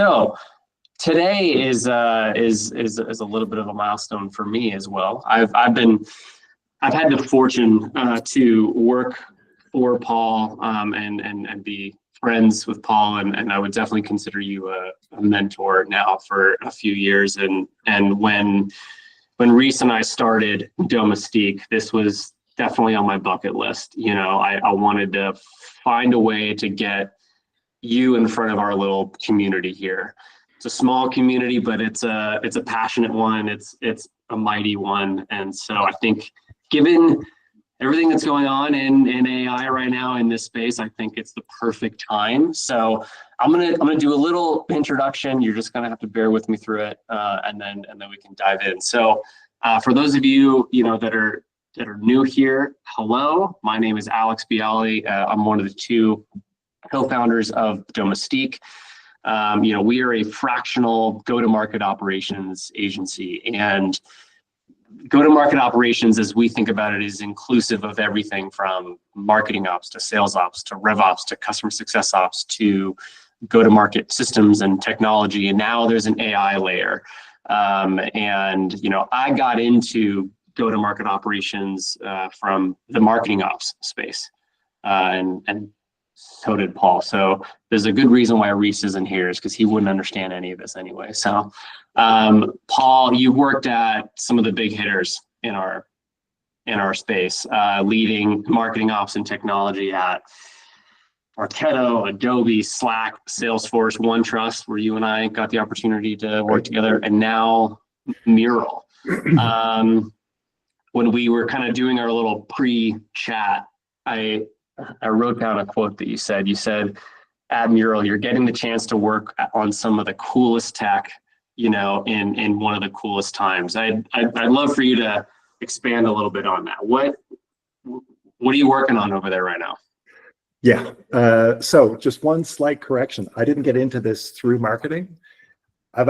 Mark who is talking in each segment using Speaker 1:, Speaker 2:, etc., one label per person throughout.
Speaker 1: So today is a little bit of a milestone for me as well. I've had the fortune to work for Paul and be friends with Paul, and I would definitely consider you a mentor now for a few years. And when Reese and I started Domestique, this was definitely on my bucket list. You know, I wanted to find a way to get you in front of our little community here. It's a small community, but it's a passionate one. It's a mighty one. And so I think, given everything that's going on in AI right now in this space, I think it's the perfect time. So I'm gonna do a little introduction. You're just gonna have to bear with me through it, and then we can dive in. So for those of you that are new here, hello. My name is Alex Bialy. I'm one of the two co-founders of Domestique. We are a fractional go-to-market operations agency, and go-to-market operations, as we think about it, is inclusive of everything from marketing ops to sales ops to RevOps to customer success ops to go-to-market systems and technology. And now there's an AI layer. I got into go-to-market operations from the marketing ops space, and so did Paul. So there's a good reason why Reese isn't here, is because he wouldn't understand any of this anyway. So Paul, you worked at some of the big hitters in our space, leading marketing ops and technology at Marketo, Adobe, Slack, Salesforce, OneTrust, where you and I got the opportunity to work together, and now Mural. When we were kind of doing our little pre-chat, I wrote down a quote that you said. You said, at Mural, you're getting the chance to work on some of the coolest tech, in one of the coolest times. I'd love for you to expand a little bit on that. What are you working on over there right now?
Speaker 2: Yeah. So just one slight correction. I didn't get into this through marketing. I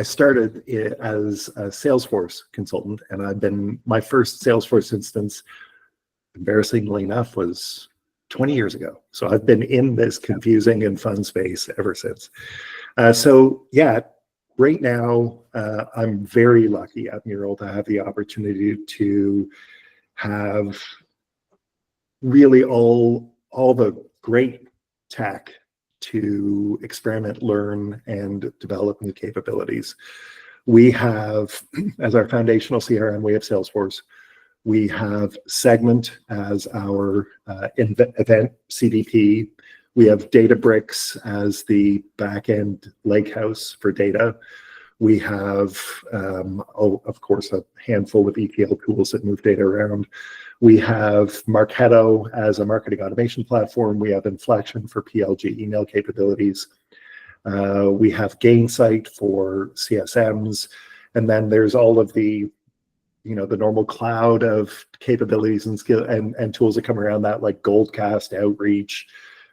Speaker 2: started as a Salesforce consultant, and my first Salesforce instance, embarrassingly enough, was 20 years ago. So I've been in this confusing and fun space ever since. Right now, I'm very lucky at Mural to have the opportunity to have really all the great tech to experiment, learn, and develop new capabilities. We have, as our foundational CRM, we have Salesforce. We have Segment as our event CDP. We have Databricks as the back-end lakehouse for data. We have, of course, a handful of ETL tools that move data around. We have Marketo as a marketing automation platform. We have Inflection for PLG email capabilities. We have Gainsight for CSMs. And then there's all of the normal cloud of capabilities and skill and tools that come around that, like Goldcast, Outreach,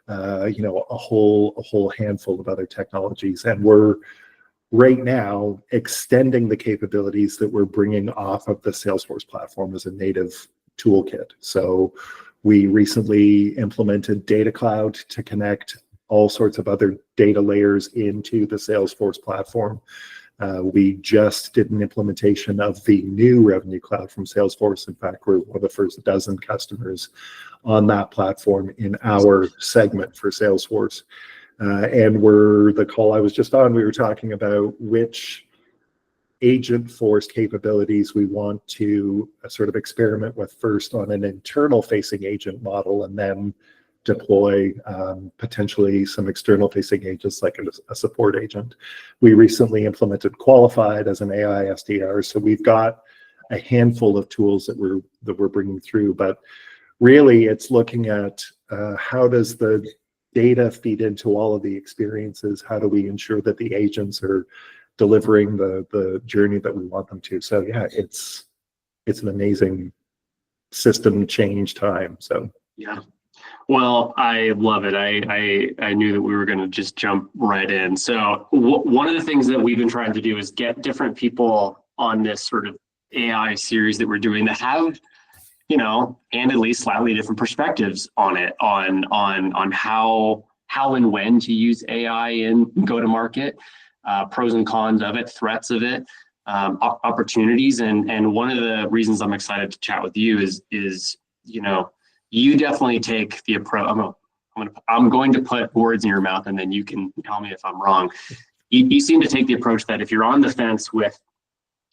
Speaker 2: a whole handful of other technologies. And we're right now extending the capabilities that we're bringing off of the Salesforce platform as a native toolkit. So we recently implemented Data Cloud to connect all sorts of other data layers into the Salesforce platform. We just did an implementation of the new Revenue Cloud from Salesforce. In fact, we're one of the first dozen customers on that platform in our segment for Salesforce. And the call I was just on, we were talking about which Agentforce capabilities we want to sort of experiment with first on an internal-facing agent model, and then deploy potentially some external-facing agents like a support agent. We recently implemented Qualified as an AI SDR, so we've got a handful of tools that we're bringing through. But really, it's looking at how does the data feed into all of the experiences? How do we ensure that the agents are delivering the journey that we want them to? So yeah, it's an amazing system change time. So
Speaker 1: yeah. Well, I love it. I knew that we were going to just jump right in. So one of the things that we've been trying to do is get different people on this sort of AI series that we're doing that have, and at least slightly different perspectives on it, on how how and when to use AI in go-to-market, pros and cons of it, threats of it, opportunities. And one of the reasons I'm excited to chat with you is you definitely take the approach. I'm going to put words in your mouth, and then you can tell me if I'm wrong. You seem to take the approach that if you're on the fence with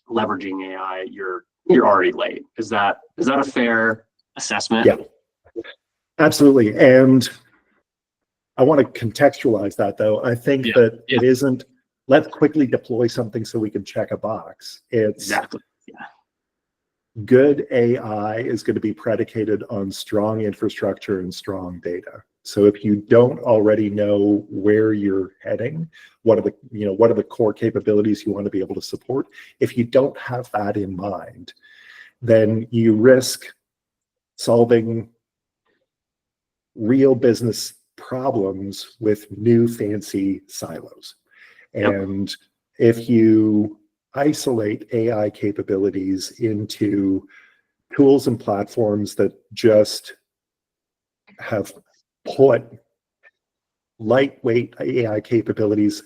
Speaker 1: leveraging AI, you're already late. Is that a fair assessment?
Speaker 2: Yeah, absolutely. And I want to contextualize that, though. I think that it isn't, let's quickly deploy something so we can check a box. It's
Speaker 1: exactly. Yeah.
Speaker 2: Good AI is going to be predicated on strong infrastructure and strong data. So if you don't already know where you're heading, what are the core capabilities you want to be able to support? If you don't have that in mind, then you risk solving real business problems with new fancy silos. And if you isolate AI capabilities into tools and platforms that just have put lightweight AI capabilities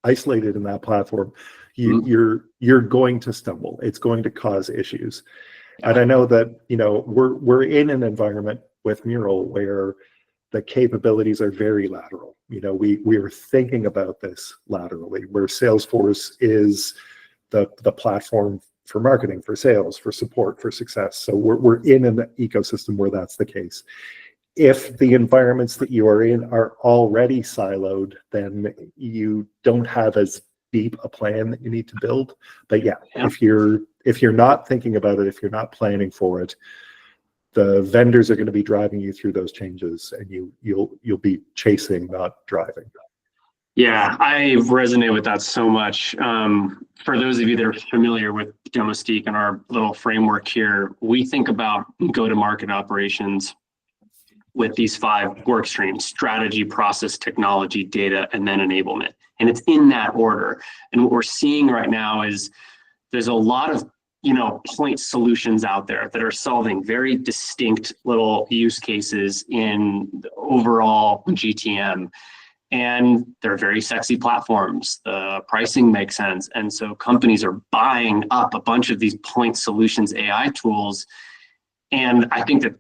Speaker 2: isolated in that platform, you're going to stumble. It's going to cause issues. And I know that we're in an environment with Mural where the capabilities are very lateral. We are thinking about this laterally, where Salesforce is the platform for marketing, for sales, for support, for success. So we're in an ecosystem where that's the case. If the environments that you are in are already siloed, then you don't have as deep a plan that you need to build. But if you're not thinking about it, if you're not planning for it, the vendors are going to be driving you through those changes, and you'll be chasing, not driving.
Speaker 1: Yeah, I resonate with that so much. For those of you that are familiar with Domestique and our little framework here, we think about go-to-market operations with these 5 work streams: strategy, process, technology, data, and then enablement. And it's in that order. And what we're seeing right now is there's a lot of point solutions out there that are solving very distinct little use cases in the overall GTM. And they're very sexy platforms. The pricing makes sense. And so companies are buying up a bunch of these point solutions AI tools. And I think that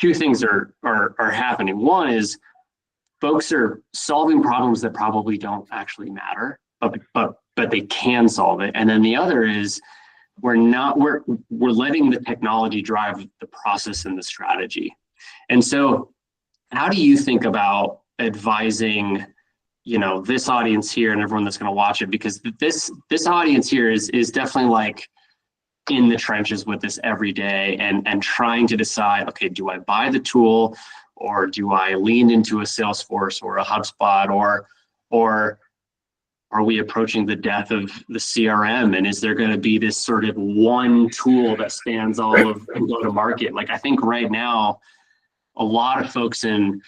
Speaker 1: 2 things are happening. One is folks are solving problems that probably don't actually matter, but they can solve it. And then the other is we're letting the technology drive the process and the strategy. And so how do you think about advising this audience here and everyone that's going to watch it? Because this audience here is definitely like in the trenches with this every day and trying to decide, okay, do I buy the tool, or do I lean into a Salesforce or a HubSpot, or are we approaching the death of the CRM? And is there going to be this sort of one tool that spans all of go-to-market? Like, I think right now, a lot of folks in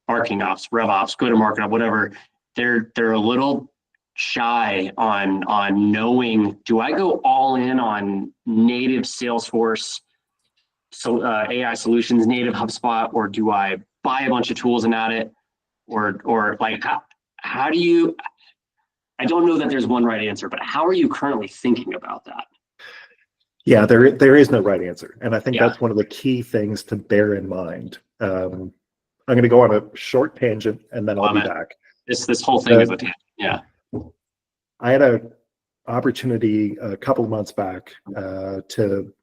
Speaker 1: marketing ops, RevOps, go-to-market, whatever, they're a little shy on knowing, do I go all in on native Salesforce, AI solutions, native HubSpot, or do I buy a bunch of tools and add it? Or like, how do you, I don't know that there's one right answer, but how are you currently thinking about that?
Speaker 2: Yeah, there is no right answer. And I think that's one of the key things to bear in mind. I'm going to go on a short tangent and then I'll be back.
Speaker 1: This whole thing is a tangent. Yeah.
Speaker 2: I had an opportunity a couple of months back to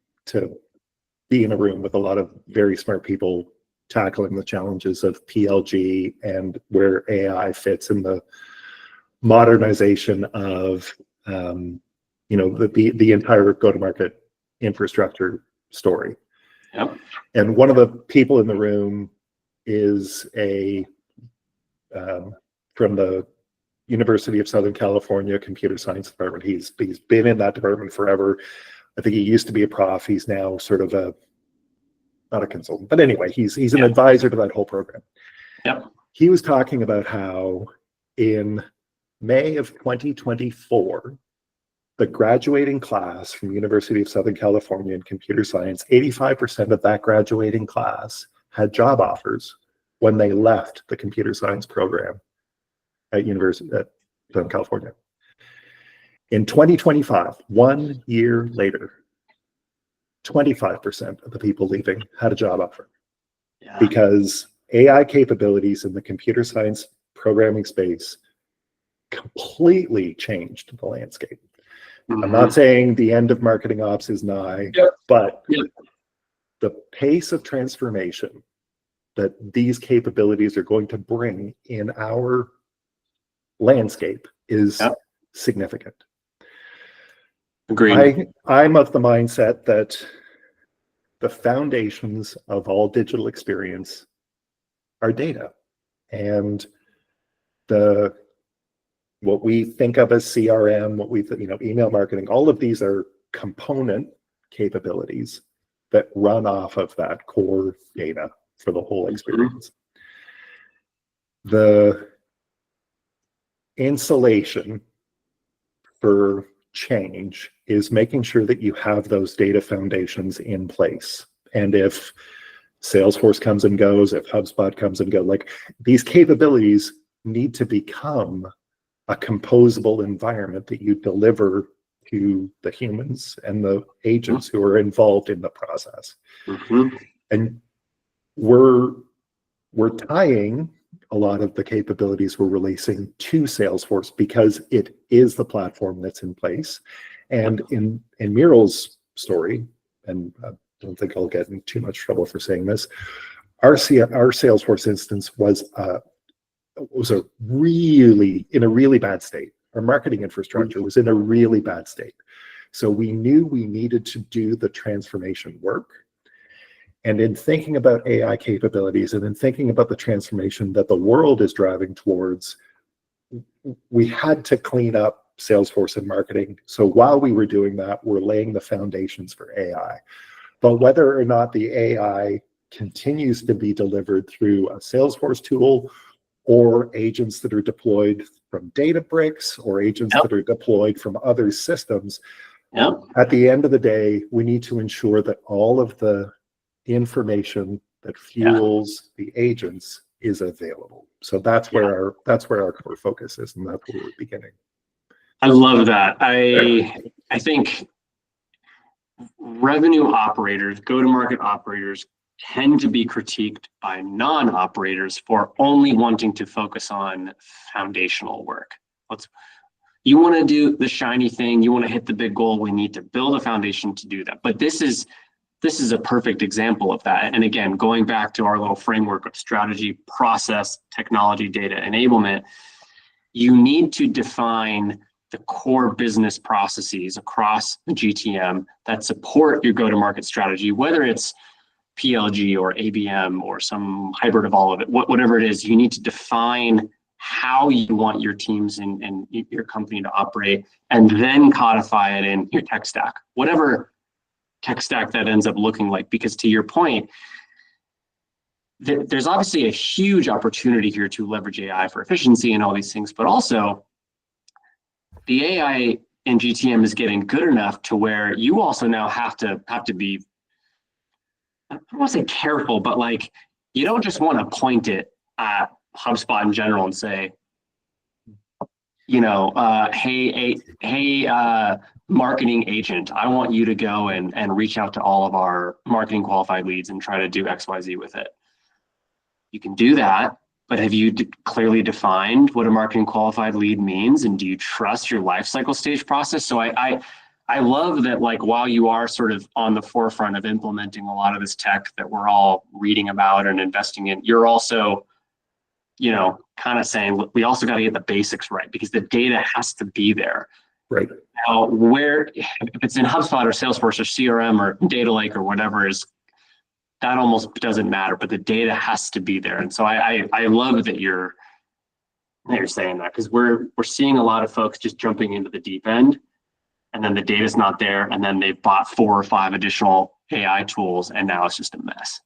Speaker 2: be in a room with a lot of very smart people tackling the challenges of PLG and where AI fits in the modernization of the entire go-to-market infrastructure story.
Speaker 1: Yep.
Speaker 2: And one of the people in the room is from the University of Southern California computer science department. He's been in that department forever. I think he used to be a prof. He's now sort of not a consultant, but anyway, he's an advisor to that whole program.
Speaker 1: Yep.
Speaker 2: He was talking about how in May of 2024, the graduating class from University of Southern California in computer science, 85% of that graduating class had job offers when they left the computer science program at Southern California. In 2025, 1 year later, 25% of the people leaving had a job offer.
Speaker 1: Yeah.
Speaker 2: Because AI capabilities in the computer science programming space completely changed the landscape. I'm not saying the end of marketing ops is nigh, but the pace of transformation that these capabilities are going to bring in our landscape is significant.
Speaker 1: Agreed.
Speaker 2: I'm of the mindset that the foundations of all digital experience are data, and what we think of as CRM, what we email marketing, all of these are component capabilities that run off of that core data for the whole experience. The insulation for change is making sure that you have those data foundations in place. And if Salesforce comes and goes, if HubSpot comes and goes, like, these capabilities need to become a composable environment that you deliver to the humans and the agents who are involved in the process. And we're tying a lot of the capabilities we're releasing to Salesforce because it is the platform that's in place. And in Mural's story, and I don't think I'll get in too much trouble for saying this, our Salesforce instance was in a really bad state. Our marketing infrastructure was in a really bad state. So we knew we needed to do the transformation work. And in thinking about AI capabilities and in thinking about the transformation that the world is driving towards, we had to clean up Salesforce and marketing. So while we were doing that, we're laying the foundations for AI. But whether or not the AI continues to be delivered through a Salesforce tool or agents that are deployed from Databricks or agents that are deployed from other systems, at the end of the day, we need to ensure that all of the information that fuels the agents is available. So that's where our core focus is, and that's where we're beginning.
Speaker 1: I love that. I think revenue operators, go-to-market operators, tend to be critiqued by non-operators for only wanting to focus on foundational work. You want to do the shiny thing, you want to hit the big goal, we need to build a foundation to do that. But this is a perfect example of that. And again, going back to our little framework of strategy, process, technology, data enablement, you need to define the core business processes across the GTM that support your go-to-market strategy, whether it's PLG or ABM or some hybrid of all of it, whatever it is. You need to define how you want your teams and your company to operate, and then codify it in your tech stack, whatever tech stack that ends up looking like. Because to your point, there's obviously a huge opportunity here to leverage AI for efficiency and all these things, but also the AI in GTM is getting good enough to where you also now have to be, I don't want to say careful, but like, you don't just want to point it at HubSpot in general and say, hey, marketing agent, I want you to go and reach out to all of our marketing qualified leads and try to do XYZ with it. You can do that, but have you clearly defined what a marketing qualified lead means? And do you trust your life cycle stage process? So I love that, like, while you are sort of on the forefront of implementing a lot of this tech that we're all reading about and investing in, you're also, kind of saying, look, we also got to get the basics right, because the data has to be there.
Speaker 2: Right.
Speaker 1: Now, if it's in HubSpot or Salesforce or CRM or Data Lake or whatever that almost doesn't matter, but the data has to be there. And so I love that you're saying that, because we're seeing a lot of folks just jumping into the deep end, and then the data's not there, and then they've bought 4 or 5 additional AI tools, and now it's just a mess.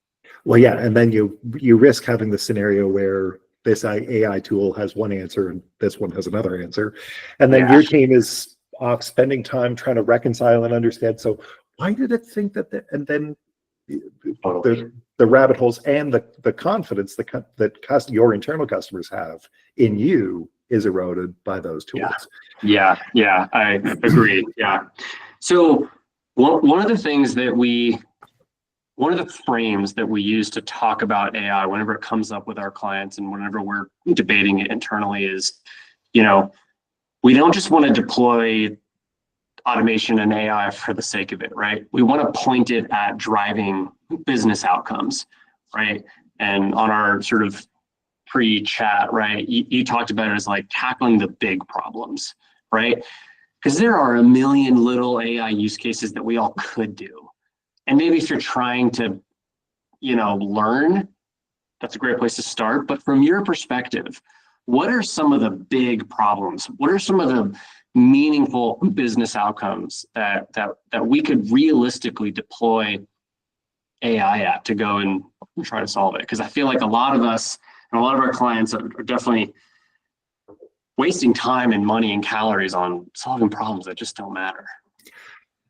Speaker 2: Well, yeah, and then you risk having the scenario where this AI tool has one answer and this one has another answer, and then your team is off spending time trying to reconcile and understand. So why did it think that? And then the rabbit holes and the confidence that your internal customers have in you is eroded by those tools.
Speaker 1: Yeah, I agree. Yeah. So one of the things that one of the frames that we use to talk about AI whenever it comes up with our clients and whenever we're debating it internally is, we don't just want to deploy automation and AI for the sake of it, right? We want to point it at driving business outcomes, right? And on our sort of pre-chat, right, you talked about it as like tackling the big problems, right? Because there are a million little AI use cases that we all could do. And maybe if you're trying to, learn, that's a great place to start. But from your perspective, what are some of the big problems? What are some of the meaningful business outcomes that we could realistically deploy AI at to go and try to solve it? Because I feel like a lot of us and a lot of our clients are definitely wasting time and money and calories on solving problems that just don't matter.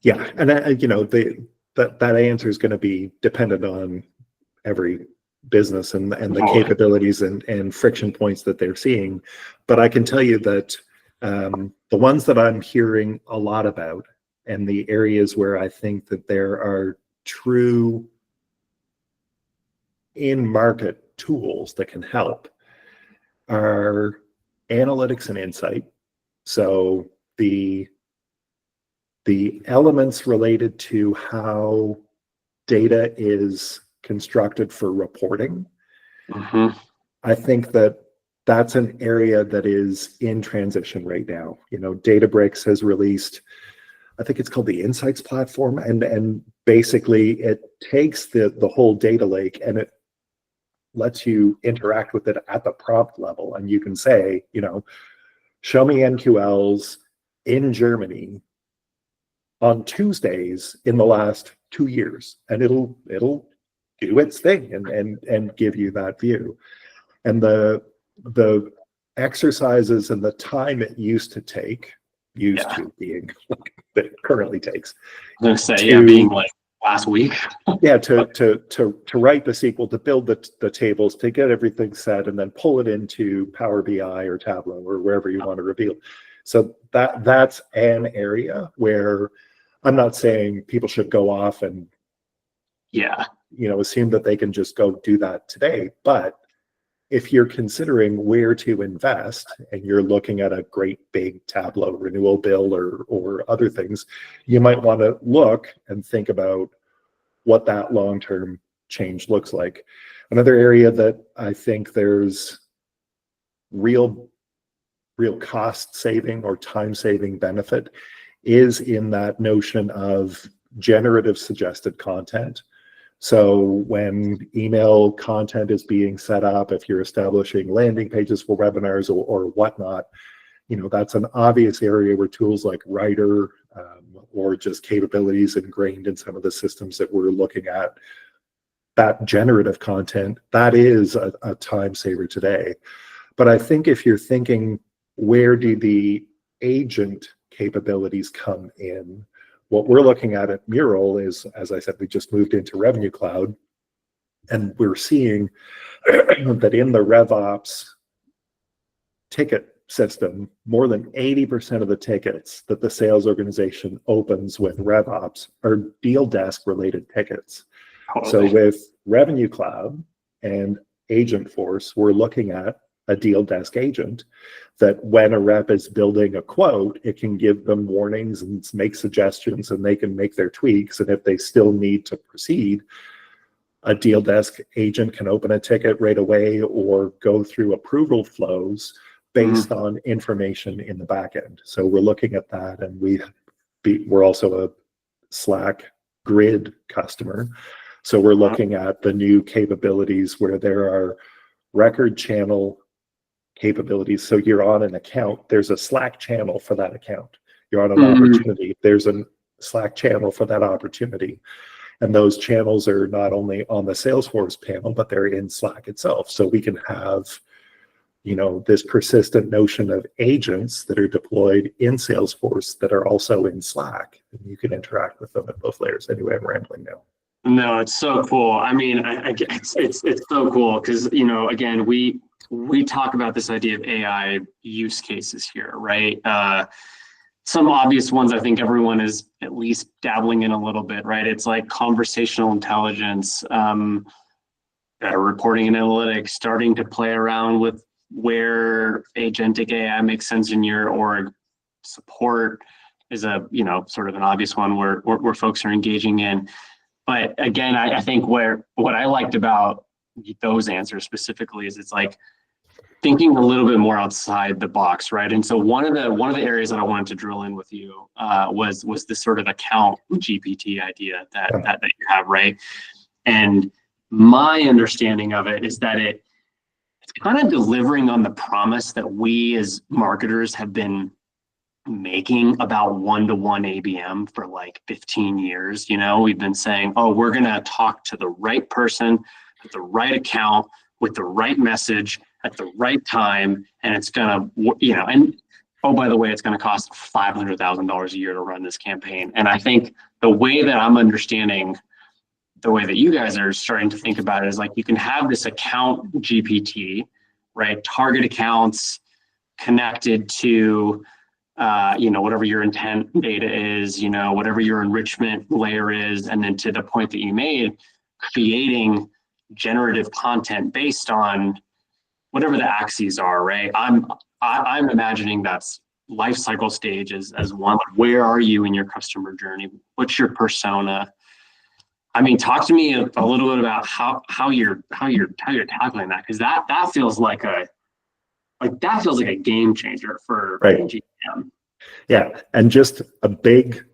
Speaker 2: Yeah, and that answer is going to be dependent on every business and the capabilities and friction points that they're seeing. But I can tell you that the ones that I'm hearing a lot about and the areas where I think that there are true in-market tools that can help are analytics and insight. So the elements related to how data is constructed for reporting, I think that's an area that is in transition right now. Databricks has released, I think it's called the Insights platform, and basically it takes the whole data lake and it lets you interact with it at the prompt level, and you can say, show me MQLs in Germany on Tuesdays in the last 2 years, and it'll do its thing and give you that view. And the exercises and the time it used to being like that it currently takes.
Speaker 1: I'm gonna say being like last week.
Speaker 2: to write the SQL, to build the tables, to get everything set, and then pull it into Power BI or Tableau or wherever you want to reveal. So that's an area where I'm not saying people should go off and assume that they can just go do that today. But if you're considering where to invest and you're looking at a great big Tableau renewal bill or other things, you might want to look and think about what that long-term change looks like. Another area that I think there's real cost saving or time saving benefit is in that notion of generative suggested content. So when email content is being set up, if you're establishing landing pages for webinars or whatnot, that's an obvious area where tools like Writer or just capabilities ingrained in some of the systems that we're looking at, that generative content, that is a time saver today. But I think if you're thinking, where do the agent capabilities come in? What we're looking at Mural is, as I said, we just moved into Revenue Cloud, and we're seeing that in the RevOps ticket system, more than 80% of the tickets that the sales organization opens with RevOps are deal desk related tickets. So with Revenue Cloud and Agentforce, we're looking at a deal desk agent that when a rep is building a quote, it can give them warnings and make suggestions, and they can make their tweaks. And if they still need to proceed, a deal desk agent can open a ticket right away or go through approval flows based on information in the back end. So we're looking at that, and we're also a Slack grid customer. So we're looking at the new capabilities where there are record channel capabilities. So you're on an account, there's a Slack channel for that account. You're on an opportunity, there's a Slack channel for that opportunity. And those channels are not only on the Salesforce panel, but they're in Slack itself. So we can have, this persistent notion of agents that are deployed in Salesforce that are also in Slack, and you can interact with them at both layers. Anyway, I'm rambling now.
Speaker 1: No, it's so cool. I mean, it's so cool because, again, we talk about this idea of AI use cases here, right? Some obvious ones I think everyone is at least dabbling in a little bit, right? It's like conversational intelligence, reporting and analytics, starting to play around with where agentic AI makes sense in your org. Support is a, sort of an obvious one where folks are engaging in. But again, I think what I liked about those answers specifically is it's like thinking a little bit more outside the box, right? And so one of the areas that I wanted to drill in with you was this sort of account GPT idea that you have, right? And my understanding of it is that it's kind of delivering on the promise that we as marketers have been making about one-to-one ABM for like 15 years. We've been saying, oh, we're going to talk to the right person at the right account with the right message at the right time. And it's going to, and oh, by the way, it's going to cost $500,000 a year to run this campaign. And I think the way that I'm understanding the way that you guys are starting to think about it is like you can have this account GPT, right? Target accounts connected to whatever your intent data is, whatever your enrichment layer is, and then to the point that you made, creating generative content based on whatever the axes are, right? I'm imagining that's life cycle stage as one. Where are you in your customer journey? What's your persona? I mean, talk to me a little bit about how you're tackling that, because that feels like a game changer for GTM.
Speaker 2: Yeah, and just a big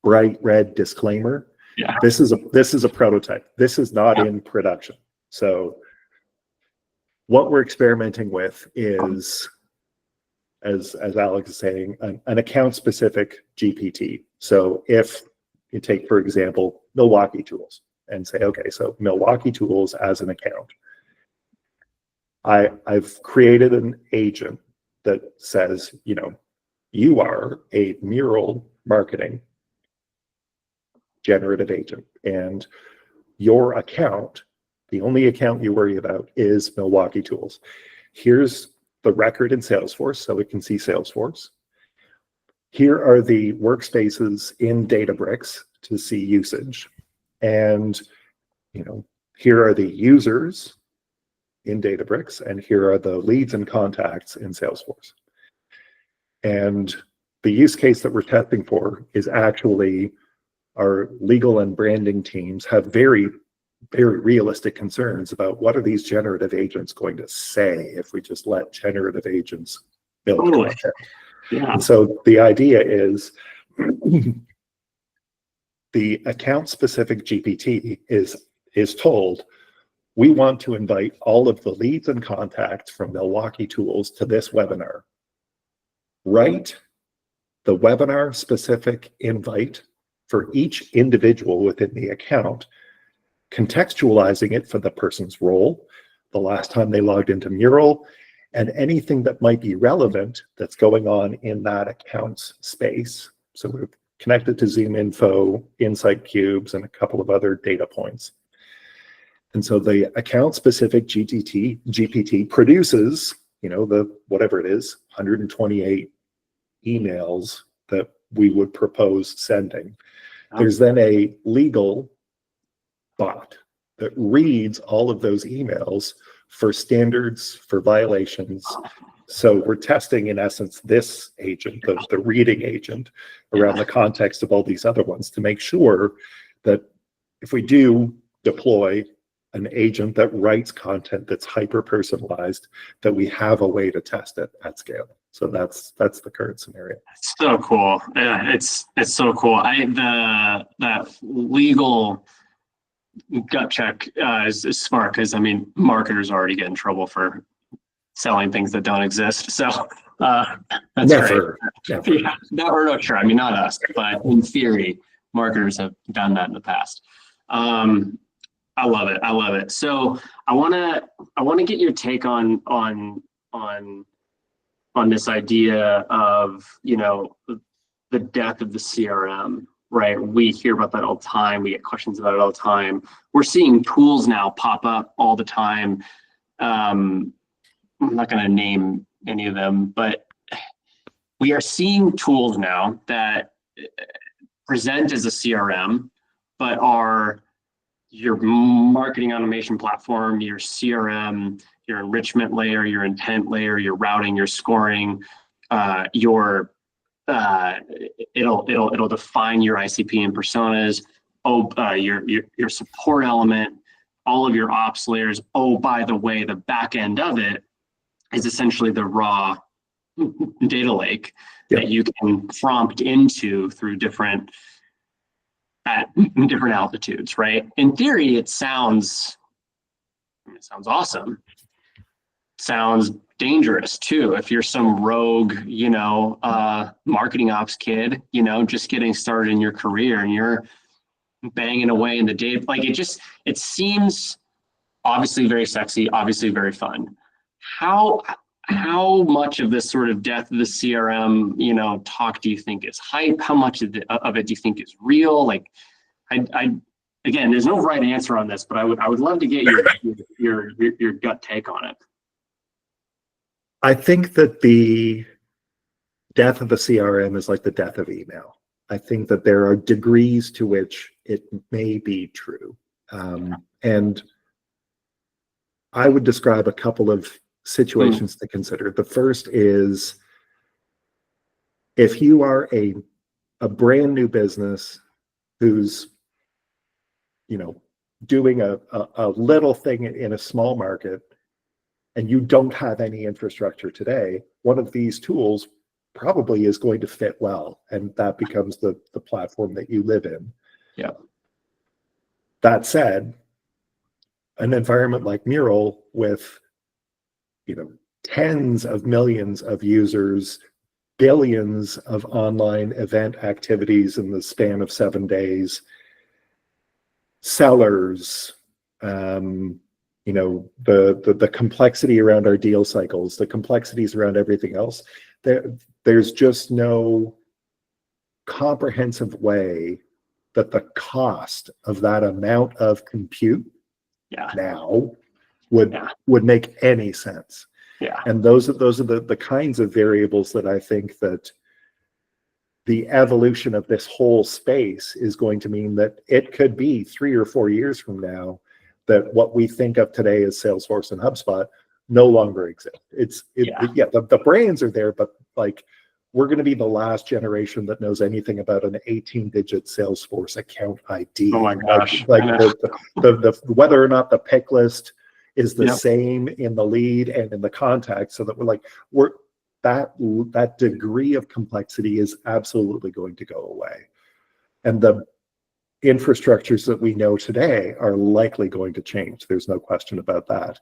Speaker 2: bright red disclaimer.
Speaker 1: Yeah.
Speaker 2: This is a prototype. This is not in production. So what we're experimenting with is, as Alex is saying, an account specific GPT. So if you take, for example, Milwaukee Tools and say, okay, so Milwaukee Tools as an account. I've created an agent that says, you are a Mural marketing generative agent, and your account, the only account you worry about is Milwaukee Tools. Here's the record in Salesforce, so it can see Salesforce. Here are the workspaces in Databricks to see usage. And, here are the users in Databricks, and here are the leads and contacts in Salesforce. And the use case that we're testing for is actually our legal and branding teams have very, very realistic concerns about what are these generative agents going to say if we just let generative agents build content.
Speaker 1: Yeah.
Speaker 2: And so the idea is the account-specific GPT is told, we want to invite all of the leads and contacts from Milwaukee Tools to this webinar. Write the webinar-specific invite for each individual within the account, contextualizing it for the person's role, the last time they logged into Mural, and anything that might be relevant that's going on in that account's space. So we've connected to Zoom Info, Insight Cubes, and a couple of other data points. And so the account-specific GPT produces, the whatever it is, 128 emails that we would propose sending. There's then a legal bot that reads all of those emails for standards, for violations. So we're testing, in essence, this agent, the reading agent, around the context of all these other ones to make sure that if we do deploy an agent that writes content that's hyper-personalized, that we have a way to test it at scale. So that's the current scenario.
Speaker 1: It's so cool. Yeah, it's so cool. That legal gut check is smart, because marketers already get in trouble for selling things that don't exist. So that's
Speaker 2: Never.
Speaker 1: Yeah, not us, but in theory, marketers have done that in the past. I love it. So I want to get your take on this idea of the death of the CRM, right? We hear about that all the time. We get questions about it all the time. We're seeing tools now pop up all the time. I'm not going to name any of them, but we are seeing tools now that present as a CRM, but are your marketing automation platform, your CRM, your enrichment layer, your intent layer, your routing, your scoring, it'll define your ICP and personas. Your support element, all of your ops layers. Oh, by the way, the back end of it is essentially the raw data lake that you can prompt into through different altitudes, right? In theory, it sounds awesome. Sounds dangerous too. If you're some rogue, marketing ops kid, just getting started in your career and you're banging away in the data, like it seems obviously very sexy, obviously very fun. How much of this sort of death of the CRM, talk do you think is hype? How much of it do you think is real? Like, again, there's no right answer on this, but I would love to get your gut take on it.
Speaker 2: I think that the death of the CRM is like the death of email. I think that there are degrees to which it may be true. And I would describe a couple of situations to consider. The first is if you are a brand new business who's doing a little thing in a small market and you don't have any infrastructure today, one of these tools probably is going to fit well, and that becomes the platform that you live in.
Speaker 1: Yeah.
Speaker 2: That said, an environment like Mural with tens of millions of users, billions of online event activities in the span of 7 days, sellers, the complexity around our deal cycles, the complexities around everything else, there's just no comprehensive way that the cost of that amount of compute now would make any sense.
Speaker 1: Yeah.
Speaker 2: And those are the kinds of variables that I think that the evolution of this whole space is going to mean that it could be 3 or 4 years from now that what we think of today as Salesforce and HubSpot no longer exist. The brands are there, but like we're going to be the last generation that knows anything about an 18-digit Salesforce account ID.
Speaker 1: Oh my gosh!
Speaker 2: The whether or not the pick list is the same in the lead and in the contact, so that that degree of complexity is absolutely going to go away, and the infrastructures that we know today are likely going to change. There's no question about that.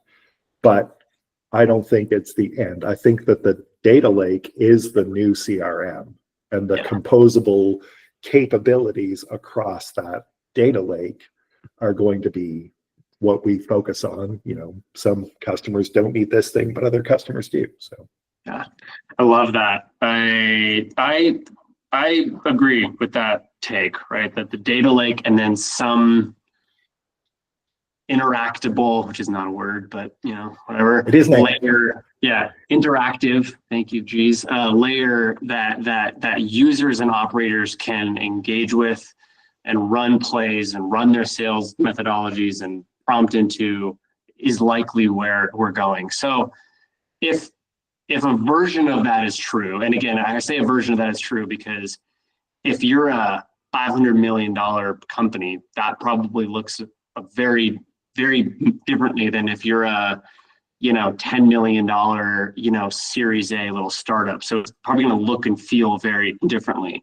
Speaker 2: But I don't think it's the end. I think that the data lake is the new CRM, and the composable capabilities across that data lake are going to be what we focus on. Some customers don't need this thing, but other customers do. So
Speaker 1: yeah, I love that. I agree with that take, right? That the data lake and then some interactable, which is not a word, but whatever.
Speaker 2: It is
Speaker 1: layer, interactive. Thank you, G's. Layer that users and operators can engage with and run plays and run their sales methodologies and prompt into is likely where we're going. So if a version of that is true, and again, I say a version of that is true because if you're a $500 million company, that probably looks very, very differently than if you're a $10 million Series A little startup. So it's probably going to look and feel very differently.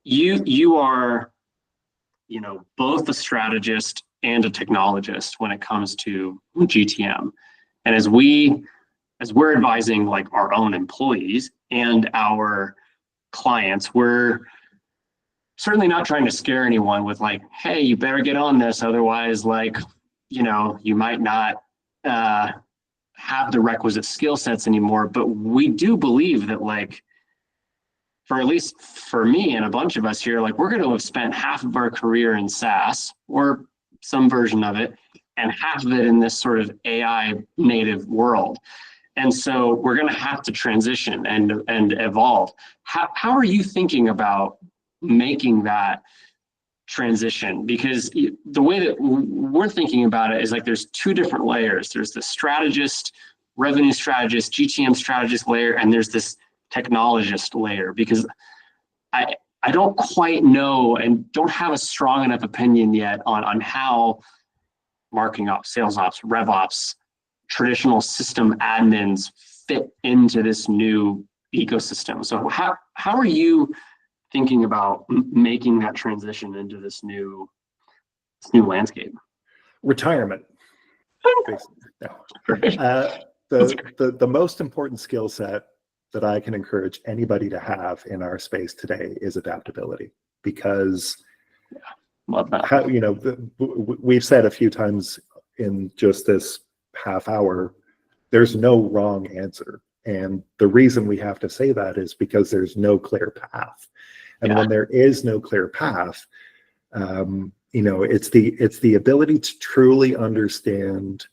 Speaker 1: You are both a strategist and a technologist when it comes to GTM, and as we're advising like our own employees and our clients, we're certainly not trying to scare anyone with like, hey, you better get on this, otherwise you might not have the requisite skill sets anymore. But we do believe that for at least for me and a bunch of us here, like we're going to have spent half of our career in SaaS or some version of it, and half of it in this sort of AI native world. And so we're going to have to transition and evolve. How are you thinking about making that transition? Because the way that we're thinking about it is like there's two different layers. There's the strategist, revenue strategist, GTM strategist layer, and there's this technologist layer. Because I don't quite know and don't have a strong enough opinion yet on how marketing ops, sales ops, RevOps, traditional system admins fit into this new ecosystem. So how are you thinking about making that transition into this new landscape?
Speaker 2: Retirement. The most important skill set that I can encourage anybody to have in our space today is adaptability, because
Speaker 1: love that.
Speaker 2: We've said a few times in just this half hour, there's no wrong answer. And the reason we have to say that is because there's no clear path. And when there is no clear path, it's the ability to truly understand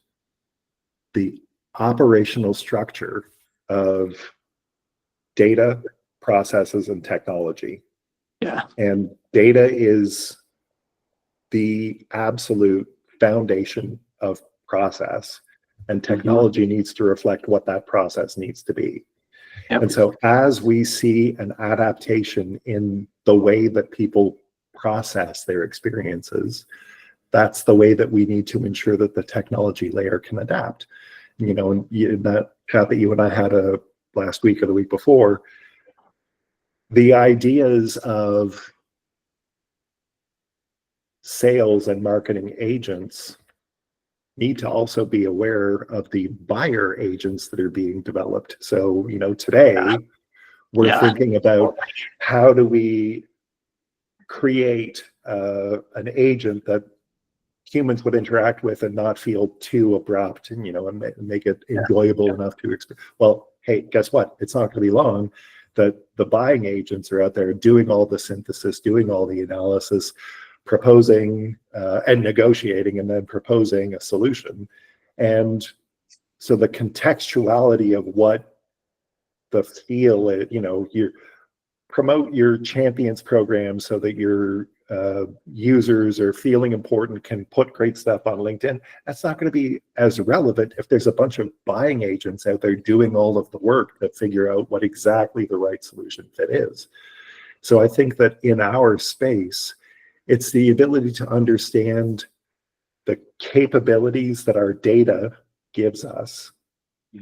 Speaker 2: the operational structure of data, processes, and technology.
Speaker 1: Yeah.
Speaker 2: And data is the absolute foundation of process, and technology needs to reflect what that process needs to be.
Speaker 1: Yep.
Speaker 2: And so as we see an adaptation in the way that people process their experiences, that's the way that we need to ensure that the technology layer can adapt. And that chat that you and I had last week or the week before, the ideas of sales and marketing agents need to also be aware of the buyer agents that are being developed. So, today we're thinking about how do we create an agent that humans would interact with and not feel too abrupt, and make it enjoyable enough to experience. Well, hey, guess what? It's not going to be long that the buying agents are out there doing all the synthesis, doing all the analysis, proposing and negotiating, and then proposing a solution. And so the contextuality of what the feel, you promote your champions program so that your users are feeling important, can put great stuff on LinkedIn. That's not going to be as relevant if there's a bunch of buying agents out there doing all of the work to figure out what exactly the right solution fit is. So I think that in our space, it's the ability to understand the capabilities that our data gives us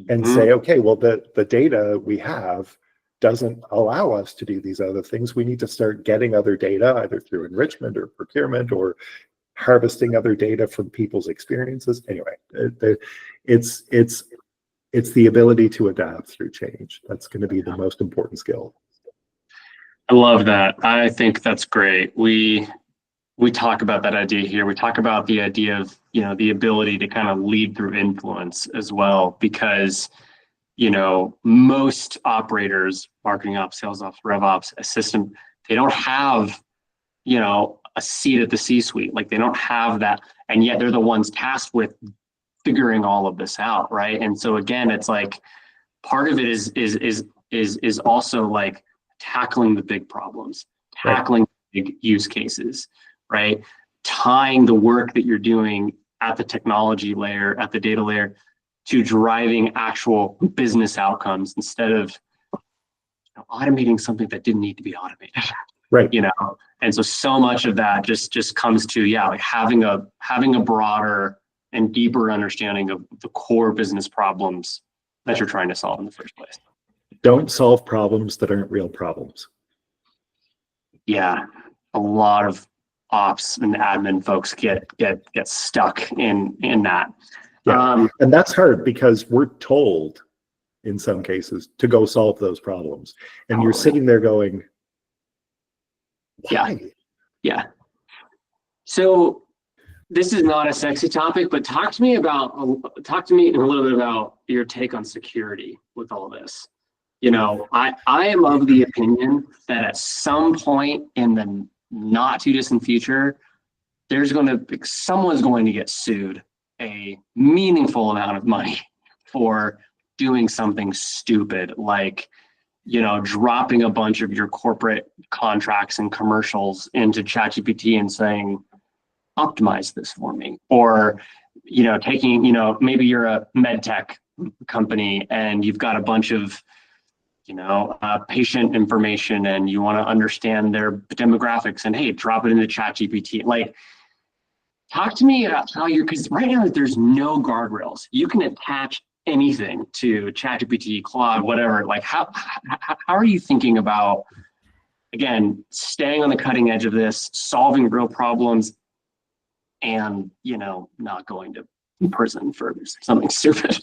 Speaker 2: and say, okay, well, the data we have doesn't allow us to do these other things. We need to start getting other data, either through enrichment or procurement or harvesting other data from people's experiences. Anyway, it's the ability to adapt through change. That's going to be the most important skill.
Speaker 1: I love that. I think that's great. We talk about that idea here. We talk about the idea of, the ability to kind of lead through influence as well, because, most operators, marketing ops, sales ops, RevOps, a system, they don't have, a seat at the C-suite. Like they don't have that. And yet they're the ones tasked with figuring all of this out. Right. And so again, it's like part of it is also like tackling the big problems, tackling big use cases, right? Tying the work that you're doing at the technology layer, at the data layer, to driving actual business outcomes instead of automating something that didn't need to be automated.
Speaker 2: Right.
Speaker 1: And so much of that just comes to, like having a broader and deeper understanding of the core business problems that you're trying to solve in the first place.
Speaker 2: Don't solve problems that aren't real problems.
Speaker 1: Yeah. A lot of ops and admin folks get stuck in that.
Speaker 2: Yeah. And that's hard because we're told in some cases to go solve those problems. And you're sitting there going, why?
Speaker 1: Yeah. So this is not a sexy topic, but talk to me in a little bit about your take on security with all this. I am of the opinion that at some point in the not too distant future, someone's going to get sued a meaningful amount of money for doing something stupid, like, dropping a bunch of your corporate contracts and commercials into ChatGPT and saying, optimize this for me. Or, taking, maybe you're a med tech company and you've got a bunch of, patient information and you want to understand their demographics, and hey, drop it into ChatGPT. Like, talk to me about how because right now there's no guardrails. You can attach anything to ChatGPT, Claude, whatever. Like, how are you thinking about, again, staying on the cutting edge of this, solving real problems, and not going to prison for something stupid?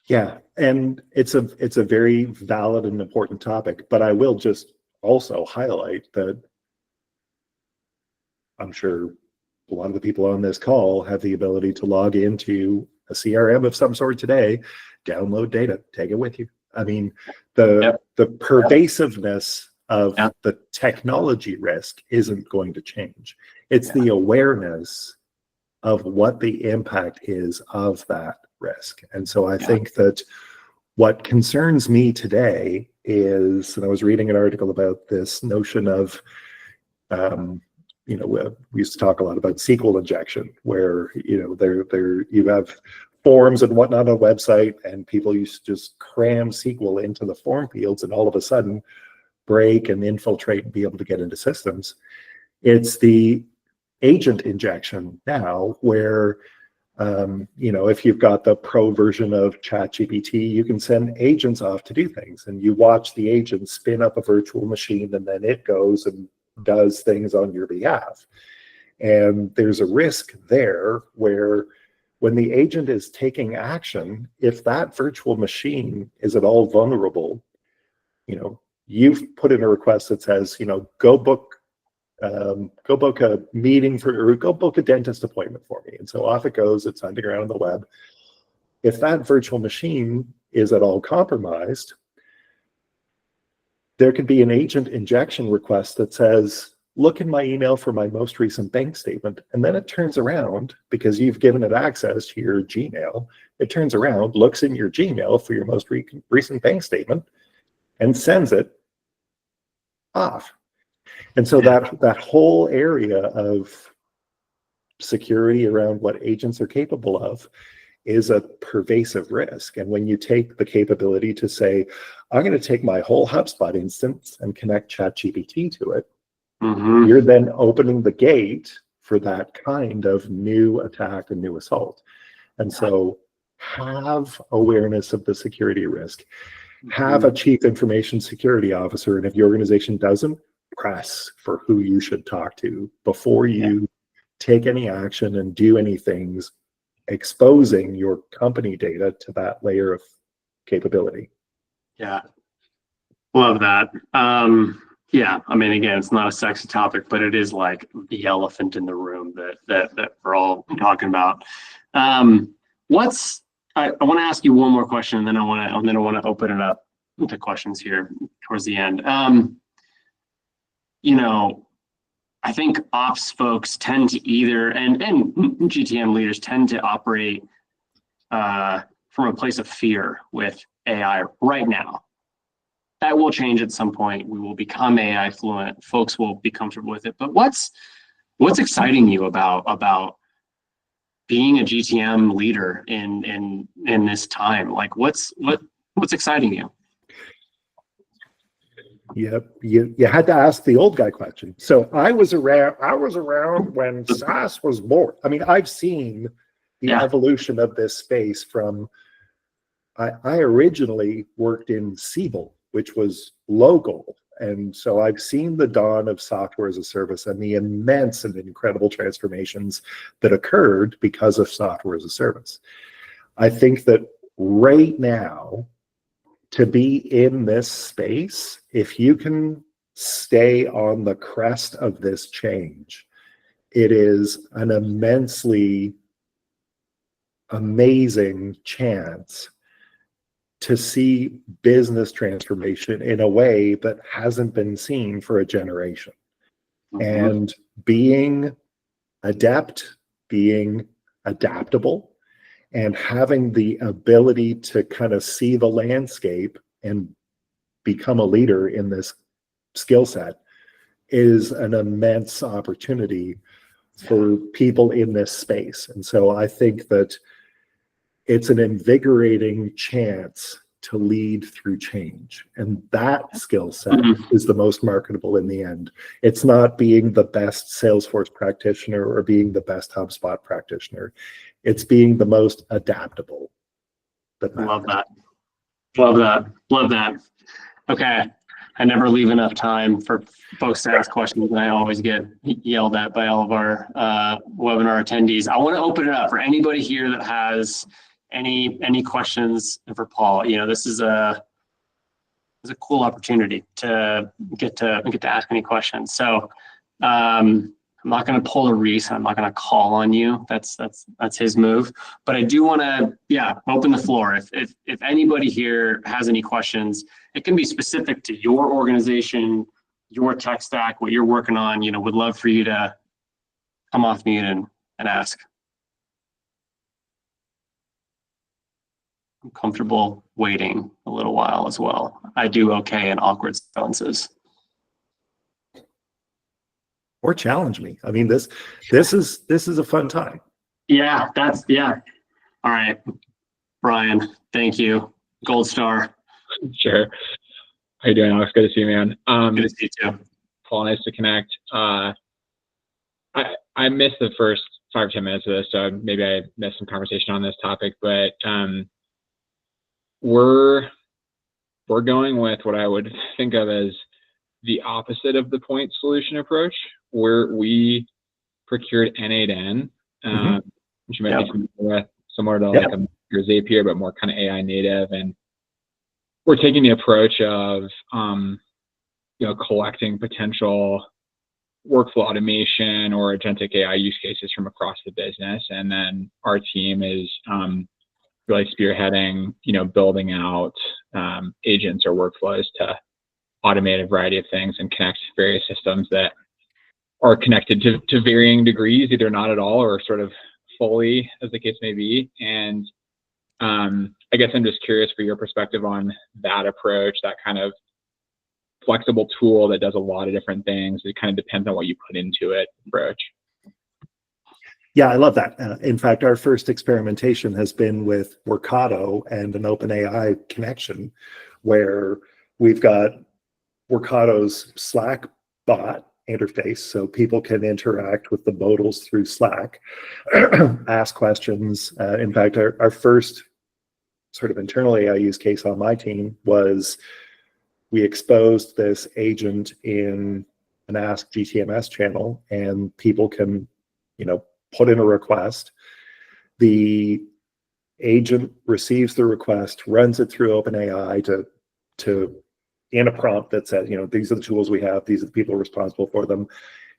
Speaker 2: Yeah, and it's a very valid and important topic, but I will just also highlight that I'm sure a lot of the people on this call have the ability to log into a CRM of some sort today, download data, take it with you. I mean, the pervasiveness of the technology risk isn't going to change. It's the awareness of what the impact is of that risk. And so I think that what concerns me today is, and I was reading an article about this notion of, we used to talk a lot about SQL injection, where, you have forms and whatnot on a website, and people used to just cram SQL into the form fields and all of a sudden break and infiltrate and be able to get into systems. It's the agent injection now, where if you've got the pro version of ChatGPT, you can send agents off to do things, and you watch the agent spin up a virtual machine, and then it goes and does things on your behalf. And there's a risk there where when the agent is taking action, if that virtual machine is at all vulnerable, you've put in a request that says, go book a meeting or go book a dentist appointment for me. And so off it goes, it's hunting around on the web. If that virtual machine is at all compromised, there could be an agent injection request that says, look in my email for my most recent bank statement. And then it turns around, because you've given it access to your Gmail, it turns around, looks in your Gmail for your most recent bank statement, and sends it off. And so that whole area of security around what agents are capable of is a pervasive risk. And when you take the capability to say, I'm going to take my whole HubSpot instance and connect ChatGPT to it, you're then opening the gate for that kind of new attack and new assault. And so have awareness of the security risk. Have a chief information security officer, and if your organization doesn't, press for who you should talk to before you take any action and do any things exposing your company data to that layer of capability.
Speaker 1: Yeah, love that. Yeah, I mean, again, it's not a sexy topic, but it is like the elephant in the room that we're all talking about. I want to ask you one more question, and then I want to open it up to questions here towards the end. I think ops folks tend to either, and GTM leaders tend to operate from a place of fear with AI right now. That will change at some point. We will become AI fluent. Folks will be comfortable with it. But what's exciting you about being a GTM leader in this time? Like, what's exciting you?
Speaker 2: Yep, you had to ask the old guy question. So I was around when SaaS was born. I mean, I've seen the evolution of this space from. I originally worked in Siebel, which was local, and so I've seen the dawn of software as a service and the immense and incredible transformations that occurred because of software as a service. I think that right now, to be in this space, if you can stay on the crest of this change, it is an immensely amazing chance to see business transformation in a way that hasn't been seen for a generation. And being adept, being adaptable, and having the ability to kind of see the landscape and become a leader in this skill set is an immense opportunity for people in this space. And so I think that it's an invigorating chance to lead through change. And that skill set is the most marketable in the end. It's not being the best Salesforce practitioner or being the best HubSpot practitioner. It's being the most adaptable.
Speaker 1: Love that. Love that. Love that. Okay. I never leave enough time for folks to ask questions, and I always get yelled at by all of our webinar attendees. I want to open it up for anybody here that has any questions for Paul. You know, this is a cool opportunity to get to ask any questions. So I'm not going to pull a Reese. I'm not going to call on you. That's his move. But I do want to, open the floor. If anybody here has any questions, it can be specific to your organization, your tech stack, what you're working on. You know, would love for you to come off mute and ask. I'm comfortable waiting a little while as well. I do okay in awkward silences.
Speaker 2: Or challenge me. I mean, this is a fun time.
Speaker 1: Yeah, all right, Brian, thank you. Gold star.
Speaker 3: Sure. How you doing, Alex? Good to see you, man.
Speaker 1: Good to see you too.
Speaker 3: Paul, nice to connect. I missed the first 5 or 10 minutes of this, so maybe I missed some conversation on this topic, but we're going with what I would think of as the opposite of the point solution approach, where we procured N8N, which you might be familiar with, similar to like a Zapier, but more kind of AI native. And we're taking the approach of, collecting potential workflow automation or agentic AI use cases from across the business. And then our team is really spearheading, building out agents or workflows to automate a variety of things and connect various systems that are connected to varying degrees, either not at all or sort of fully, as the case may be. And I guess I'm just curious for your perspective on that approach, that kind of flexible tool that does a lot of different things. It kind of depends on what you put into it approach.
Speaker 2: Yeah, I love that. In fact, our first experimentation has been with Marketo and an OpenAI connection, where we've got Workato's Slack bot interface, so people can interact with the modals through Slack, ask questions. In fact, our first sort of internal AI use case on my team was we exposed this agent in an Ask GTMS channel, and people can, put in a request. The agent receives the request, runs it through OpenAI to in a prompt that says, these are the tools we have, these are the people responsible for them,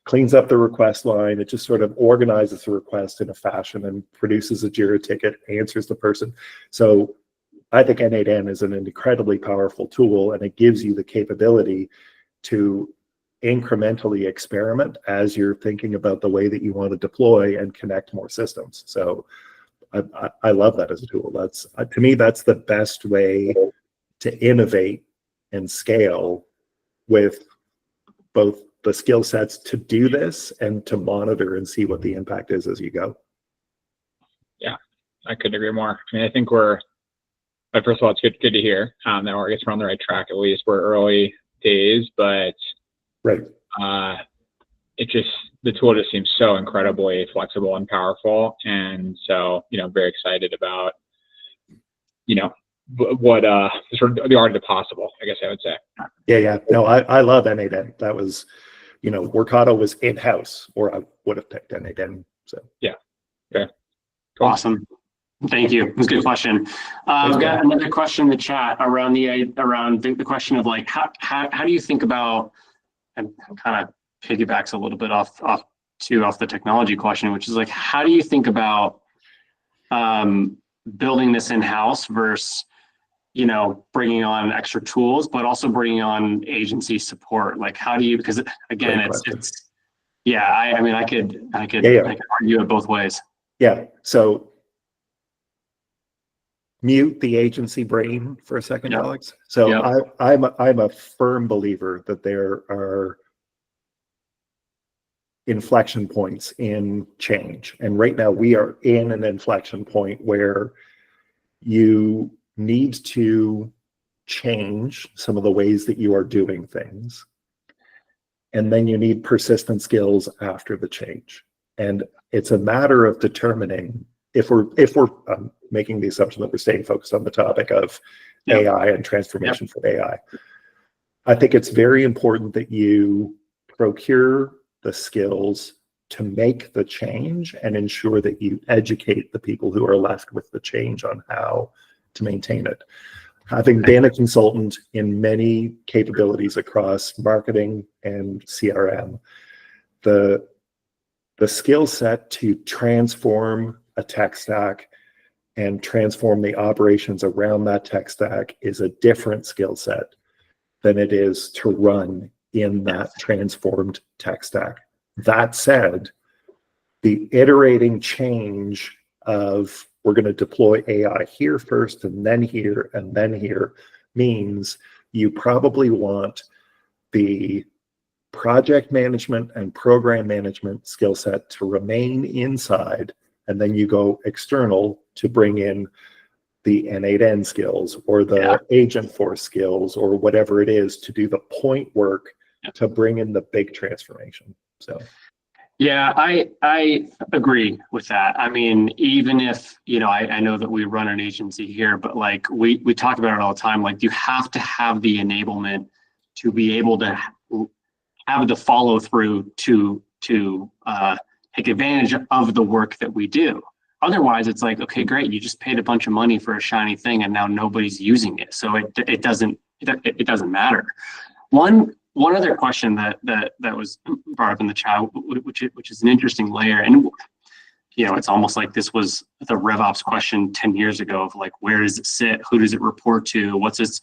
Speaker 2: cleans up the request line. It just sort of organizes the request in a fashion and produces a Jira ticket, answers the person. So I think N8N is an incredibly powerful tool, and it gives you the capability to incrementally experiment as you're thinking about the way that you want to deploy and connect more systems. So I love that as a tool. That's to me, that's the best way to innovate and scale with both the skill sets to do this and to monitor and see what the impact is as you go.
Speaker 3: Yeah, I couldn't agree more. I mean, I think first of all, it's good to hear that I guess we're on the right track. At least we're early days, but
Speaker 2: right.
Speaker 3: The tool just seems so incredibly flexible and powerful. And so, very excited about, what sort of the art of the possible, I guess I would say.
Speaker 2: Yeah. No, I love N8N. That was, Workato was in-house, or I would have picked N8N. So
Speaker 3: yeah. Okay.
Speaker 1: Cool. Awesome. Thank you. It was a good question. I've got another question in the chat around the question of like, how do you think about, and kind of piggybacks a little bit off the technology question, which is like, how do you think about building this in-house versus, bringing on extra tools, but also bringing on agency support? Like, how do you, because again, I mean, I could argue it both ways.
Speaker 2: Yeah. So mute the agency brain for a second, Alex. So I'm a firm believer that there are inflection points in change. And right now we are in an inflection point where you need to change some of the ways that you are doing things. And then you need persistent skills after the change. And it's a matter of determining if we're making the assumption that we're staying focused on the topic of AI and transformation for AI. I think it's very important that you procure the skills to make the change and ensure that you educate the people who are left with the change on how to maintain it. Having been a consultant in many capabilities across marketing and CRM, the skill set to transform a tech stack and transform the operations around that tech stack is a different skill set than it is to run in that transformed tech stack. That said, the iterating change of we're going to deploy AI here first and then here and then here means you probably want the project management and program management skill set to remain inside, and then you go external to bring in the N8N skills or the Agentforce skills or whatever it is to do the point work to bring in the big transformation. So
Speaker 1: yeah, I agree with that. I mean, even if, I know that we run an agency here, but like we talk about it all the time, like you have to have the enablement to be able to have the follow through to take advantage of the work that we do. Otherwise, it's like, okay, great, you just paid a bunch of money for a shiny thing and now nobody's using it. So it doesn't matter. One other question that was brought up in the chat, which is an interesting layer, and it's almost like this was the RevOps question 10 years ago of like, where does it sit? Who does it report to? What's its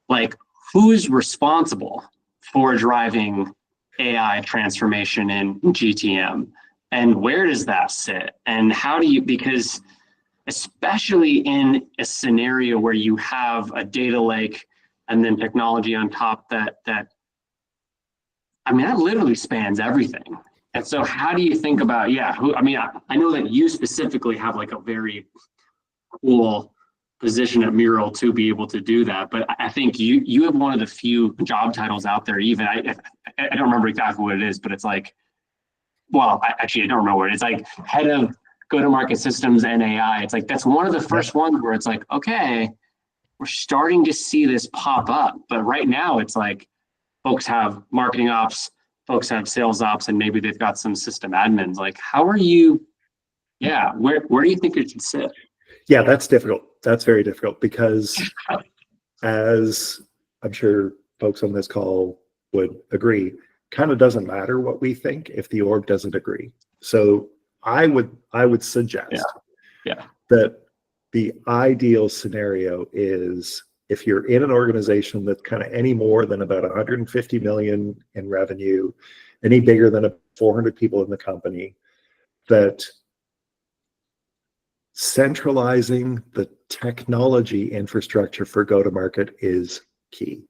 Speaker 1: like? Who is responsible for driving AI transformation in GTM, and where does that sit? And how do you? Because especially in a scenario where you have a data lake and then technology on top that literally spans everything. And so how do you think about, I know that you specifically have like a very cool position at Mural to be able to do that, but I think you have one of the few job titles out there, even, I don't remember exactly what it is, but it's like, well, I don't remember what it is. It's like head of go-to-market systems and AI. It's like, that's one of the first ones where it's like, okay, we're starting to see this pop up, but right now it's like folks have marketing ops, folks have sales ops, and maybe they've got some system admins. Like, how are you? Yeah, where do you think it should sit?
Speaker 2: Yeah, that's difficult. That's very difficult because, as I'm sure folks on this call would agree, kind of doesn't matter what we think if the org doesn't agree. So I would suggest that the ideal scenario is if you're in an organization that's kind of any more than about 150 million in revenue, any bigger than 400 people in the company, that centralizing the technology infrastructure for go-to-market is key,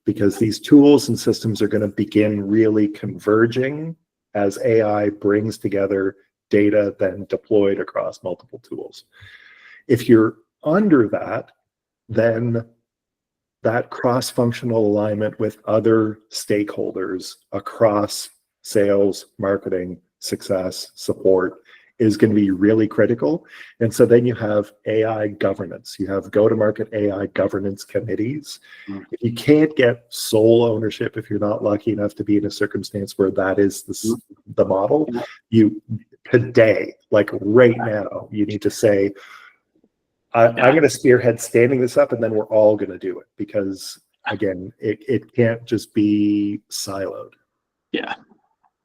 Speaker 2: because these tools and systems are going to begin really converging as AI brings together data then deployed across multiple tools. If you're under that, then that cross-functional alignment with other stakeholders across sales, marketing, success, support is going to be really critical. And so then you have AI governance. You have go-to-market AI governance committees. If you can't get sole ownership, if you're not lucky enough to be in a circumstance where that is the model, you today, like right now, you need to say, I'm going to spearhead standing this up, and then we're all going to do it, because again, it can't just be siloed.
Speaker 1: Yeah,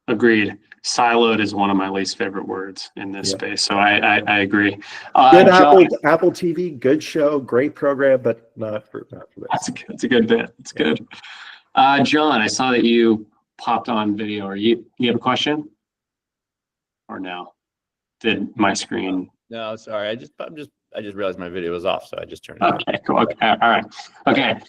Speaker 1: agreed. Siloed is one of my least favorite words in this
Speaker 2: Yeah.
Speaker 1: space. So I agree.
Speaker 2: Good
Speaker 1: John,
Speaker 2: Apple TV, good show, great program, but not for this.
Speaker 1: that's a good bit. It's good. John, I saw that you popped on video. You have a question? Or no? Did my screen?
Speaker 4: No, sorry. I just realized my video was off, so I just turned it on.
Speaker 1: Okay, cool. Okay, all right. Okay.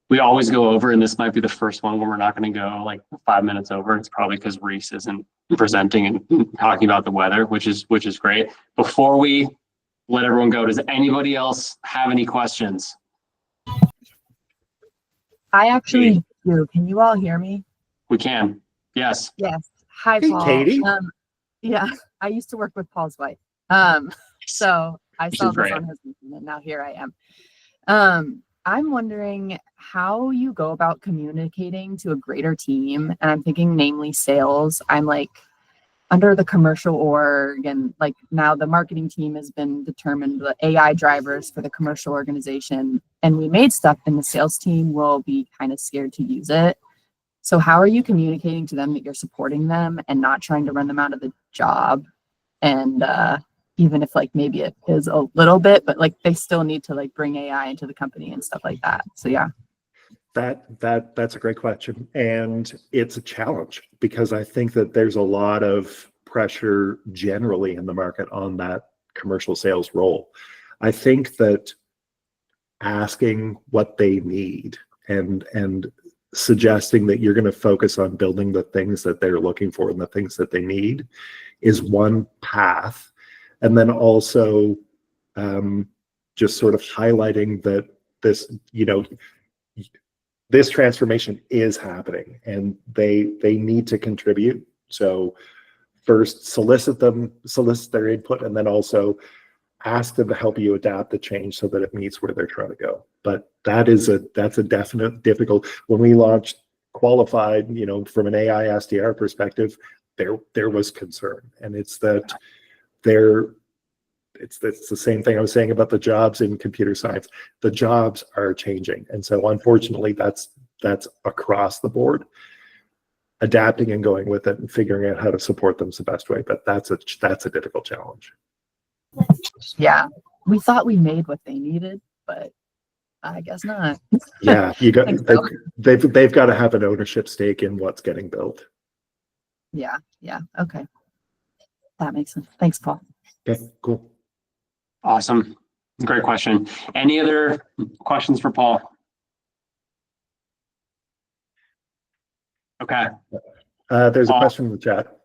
Speaker 1: We always go over, and this might be the first one where we're not going to go like 5 minutes over. It's probably because Reese isn't presenting and talking about the weather, which is great. Before we let everyone go, does anybody else have any questions?
Speaker 5: I actually do. Can you all hear me?
Speaker 1: We can. Yes.
Speaker 5: Yes. Hi,
Speaker 2: Hey,
Speaker 5: Paul.
Speaker 2: Katie.
Speaker 5: Yeah, I used to work with Paul's wife. So I
Speaker 1: Which
Speaker 5: saw
Speaker 1: is
Speaker 5: this
Speaker 1: great.
Speaker 5: on his LinkedIn, and now here I am. I'm wondering how you go about communicating to a greater team. And I'm thinking namely sales. I'm like under the commercial org, and like now the marketing team has been determined the AI drivers for the commercial organization. And we made stuff, and the sales team will be kind of scared to use it. So how are you communicating to them that you're supporting them and not trying to run them out of the job? And even if like maybe it is a little bit, but like they still need to like bring AI into the company and stuff like that. So yeah.
Speaker 2: That's a great question. And it's a challenge because I think that there's a lot of pressure generally in the market on that commercial sales role. I think that asking what they need and suggesting that you're going to focus on building the things that they're looking for and the things that they need is one path. And then also just sort of highlighting that this, this transformation is happening and they need to contribute. So first solicit their input, and then also ask them to help you adapt the change so that it meets where they're trying to go. But that's a definite difficult. When we launched Qualified, from an AI SDR perspective, there was concern, and it's that it's the same thing I was saying about the jobs in computer science. The jobs are changing, and so unfortunately, that's across the board. Adapting and going with it and figuring out how to support them is the best way, but that's a difficult challenge.
Speaker 5: Yeah, we thought we made what they needed, but I guess not.
Speaker 2: Yeah, they've got to have an ownership stake in what's getting built.
Speaker 5: Yeah, okay. That makes sense. Thanks, Paul.
Speaker 2: Okay, cool.
Speaker 1: Awesome. Great question. Any other questions for Paul? Okay.
Speaker 2: There's a
Speaker 1: Paul?
Speaker 2: question in the chat.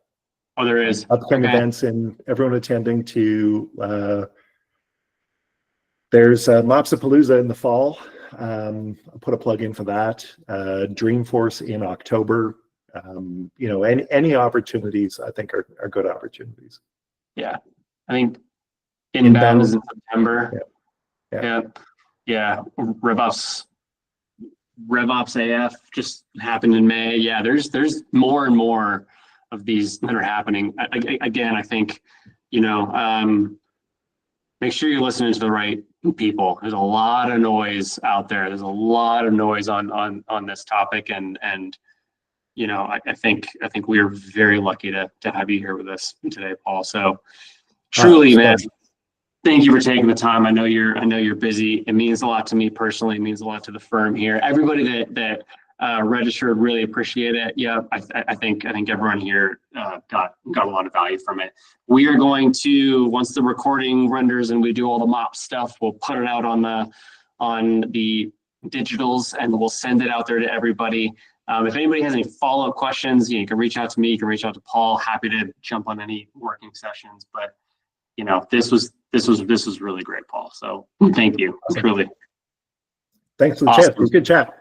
Speaker 1: Oh, there is.
Speaker 2: Upcoming
Speaker 1: Okay.
Speaker 2: events and everyone attending to there's Mopsapalooza in the fall. I'll put a plug in for that. Dreamforce in October. Any opportunities I think are good opportunities.
Speaker 1: Yeah. I think Inbound is in September. Yeah. RevOps AF just happened in May. Yeah, there's more and more of these that are happening. Again, I think, make sure you're listening to the right people. There's a lot of noise out there. There's a lot of noise on this topic, and I think we are very lucky to have you here with us today, Paul. So truly, man, thank you for taking the time. I know you're busy. It means a lot to me personally. It means a lot to the firm here. Everybody that registered, really appreciate it. Yeah, I think everyone here got a lot of value from it. We are going to, once the recording renders and we do all the mop stuff, we'll put it out on the digitals and we'll send it out there to everybody. If anybody has any follow-up questions, you can reach out to me. You can reach out to Paul. Happy to jump on any working sessions. But this was really great, Paul. So thank you. Truly.
Speaker 2: Thanks for the chat. It was a good chat.